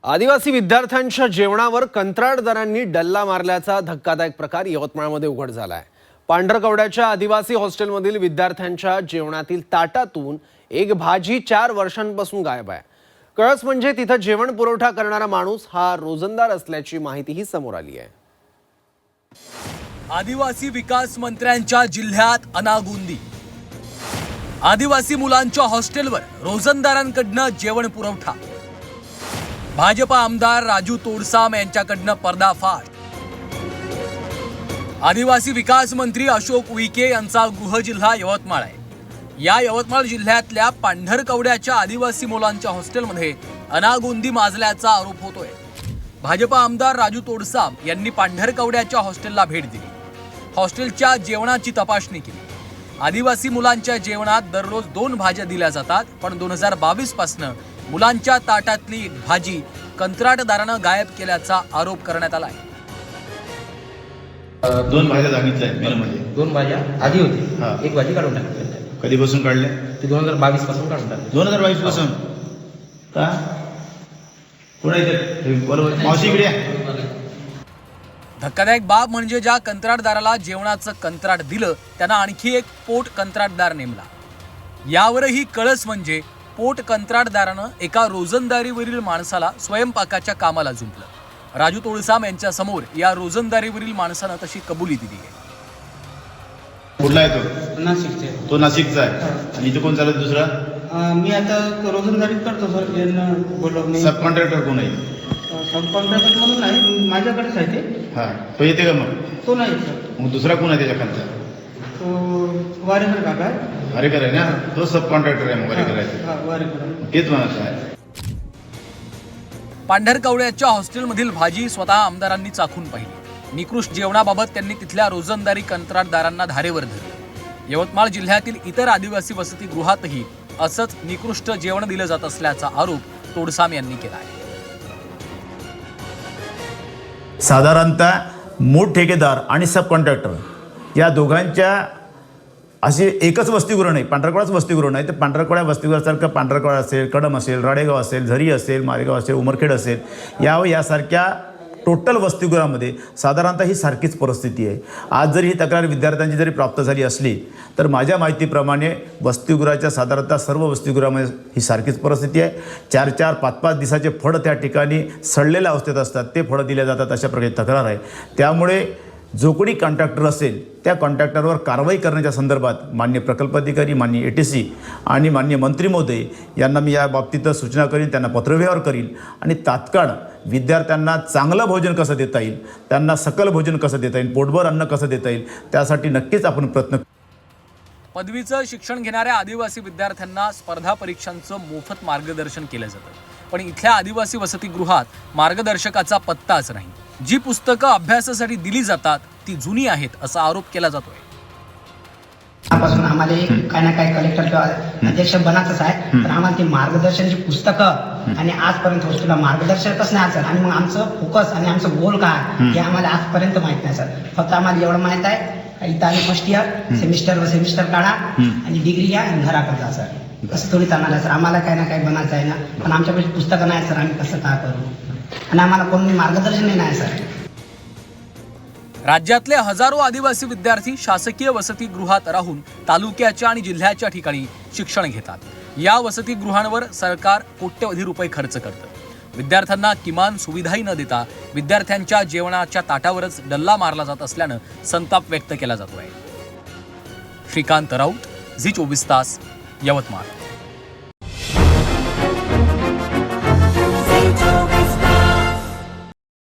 आदिवासी विद्यार्थ्यांच्या जेवणावर कंत्राटदारांनी डल्ला मारल्याचा धक्कादायक प्रकार यवतमाळमध्ये उघड झाला आहे। पांढरकवड्याच्या आदिवासी हॉस्टेलमधील विद्यार्थ्यांच्या जेवणातील ताटातून एक भाजी 4 वर्षांपासून गायब आहे। कळस म्हणजे तिथे जेवण पुरवठा करणारा माणूस हा रोजंदार असल्याची माहितीही समोर आली आहे। आदिवासी विकास मंत्र्यांच्या जिल्ह्यात अनागोंदी। आदिवासी मुलांच्या हॉस्टेलवर रोजंदारांकडून जेवण पुरवठा। भाजपा आमदार राजू तोडसाम यांच्याकडून पर्दाफाश। आदिवासी विकास मंत्री अशोक उईके यांचा गृह जिल्हा यवतमाळ आहे। या यवतमाळ जिल्ह्यातल्या पांढरकवड्याच्या आदिवासी मुलांच्या हॉस्टेलमध्ये अनागोंदी माजल्याचा आरोप होतोय। भाजपा आमदार राजू तोडसाम यांनी पांढरकवड्याच्या हॉस्टेलला भेट दिली। हॉस्टेलच्या जेवणाची तपासणी केली। आदिवासी मुलांच्या जेवणात दररोज 2 भाज्या दिल्या जातात, पण 2022 पासून मुलांच्या ताटातली एक भाजी कंत्राटदारानं गायब केल्याचा आरोप करण्यात आला आहे। 2 भाज्या सांगितल्या मेनूमध्ये। 2 भाज्या आधी होती, एक भाजी काढून टाकली। कधीपासून काढले? ते 2022 पासून काढून टाकली। 2022 पासून का? कोण आहे ते? बरोबर मावशीकडे या। धक्कादायक बाब म्हणजे ज्या कंत्राटदाराला जेवणाचं कंत्राट दिलं त्यांना आणखी एक पोट कंत्राटदार नेमला। यावरही कळस म्हणजे पोट कंत्राटदारानं एका रोजंदारीवरील माणसाला स्वयंपाकाच्या कामाला जुंपलं। राजू तोडसाम यांच्या समोर या रोजंदारीवरील माणसानं तशी कबुली दिली आहे। कुठला आहे तो? नाशिकचे। तो नाशिकचा आहे। आणि इथे कोण चालत दुसरा? मी आता रोजंदारी करतो सर। यांना बोलवणे सब कॉन्ट्रॅक्टर कोण आहे? सब कॉन्ट्रॅक्टर म्हणून नाही, माझ्याकडेच आहे ते। तो येते का मग? तो नाही सर। मग दुसरा कोण आहे त्याच्या खालचा? तो वारेकर काका आहे। हरेकर आहे ना, तो सब कॉन्ट्रॅक्टर आहे। मग हरेकर आहे वारेकर, तेच म्हणायचं आहे। पांढरकवड्याच्या हॉस्टेलमधील भाजी स्वतः आमदारांनी चाखून पाहिली। निकृष्ट जेवणाबाबत त्यांनी तिथल्या रोजंदारी कंत्राटदारांना धारेवर धरले। यवतमाळ जिल्ह्यातील इतर आदिवासी वसतिगृहातही असंच निकृष्ट जेवण दिलं जात असल्याचा आरोप तोडसाम यांनी केला आहे। साधारणतः मूळ ठेकेदार आणि सब कॉन्ट्रॅक्टर या दोघांच्या असे एकच वसतिगृह नाही, पांढरकवडाच वसतिगृह नाही, तर पांढरकवडा वसतिगृहासारखं पांढरकवडा असेल, कडम असेल, राडेगाव असेल, झरी असेल, मारेगाव असेल, उमरखेड असेल, यासारख्या टोटल वसतिगृहामध्ये साधारणतः ही सारखीच परिस्थिती आहे। आज जरी ही तक्रार विद्यार्थ्यांची जरी प्राप्त झाली असली तर माझ्या माहितीप्रमाणे वसतिगृहाच्या साधारणतः सर्व वसतिगृहामध्ये ही सारखीच परिस्थिती आहे। 4-4, 5-5 दिवसाचे फळं त्या ठिकाणी सडलेल्या अवस्थेत असतात, ते फळं दिले जातात, अशा प्रकारे तक्रार आहे। त्यामुळे जो कोणी कॉन्ट्रॅक्टर असेल त्या कॉन्ट्रॅक्टरवर कारवाई करण्याच्या संदर्भात माननीय प्रकल्प अधिकारी, माननीय ATC आणि माननीय मंत्री महोदय यांना मी या बाबतीत सूचना करीन, त्यांना पत्रव्यवहार करीन आणि तात्काळ विद्यार्थ्यांना चांगलं भोजन कसं देता येईल, त्यांना सकल भोजन कसं देता येईल, पोटभर अन्न कसं देता येईल, त्यासाठी नक्कीच आपण प्रयत्न। पदवीचं शिक्षण घेणाऱ्या आदिवासी विद्यार्थ्यांना स्पर्धा परीक्षांचं मोफत मार्गदर्शन केलं जातं, पण इथल्या आदिवासी वसतिगृहात मार्गदर्शकाचा पत्ताच नाही। जी पुस्तकं अभ्यासासाठी दिली जातात ती जुनी आहेत असा आरोप केला जातोय। पासून आम्हाला काय ना काय कलेक्टर किंवा अध्यक्ष बनायचंच आहे, पण आम्हाला ती मार्गदर्शनची पुस्तकं आणि आजपर्यंत हॉस्टेलला मार्गदर्शकच नाही सर। आणि मग आमचं फोकस आणि आमचं गोल काय हे आम्हाला आजपर्यंत माहित नाही सर। फक्त आम्हाला एवढं माहित आहे इथं आम्ही फर्स्ट इयर सेमिस्टर काढा आणि डिग्री घ्या आणि घराकडे जा सर। असं थोडी चालणार आहे सर। आम्हाला काय ना काय बनायचं आहे ना, पण आमच्याकडे पुस्तकं नाही सर, आम्ही कसं काय करू? आणि आम्हाला कोणी मार्गदर्शन नाही सर। राज्यातले हजारो आदिवासी विद्यार्थी शासकीय वसतिगृहात राहून तालुक्याच्या आणि जिल्ह्याच्या ठिकाणी शिक्षण घेतात। या वसतिगृहांवर सरकार कोट्यवधी रुपये खर्च करतं। विद्यार्थ्यांना किमान सुविधाही न देता विद्यार्थ्यांच्या जेवणाच्या ताटावरच डल्ला मारला जात असल्यानं संताप व्यक्त केला जातोय। श्रीकांत राऊत, झी 24 तास, यवतमाळ।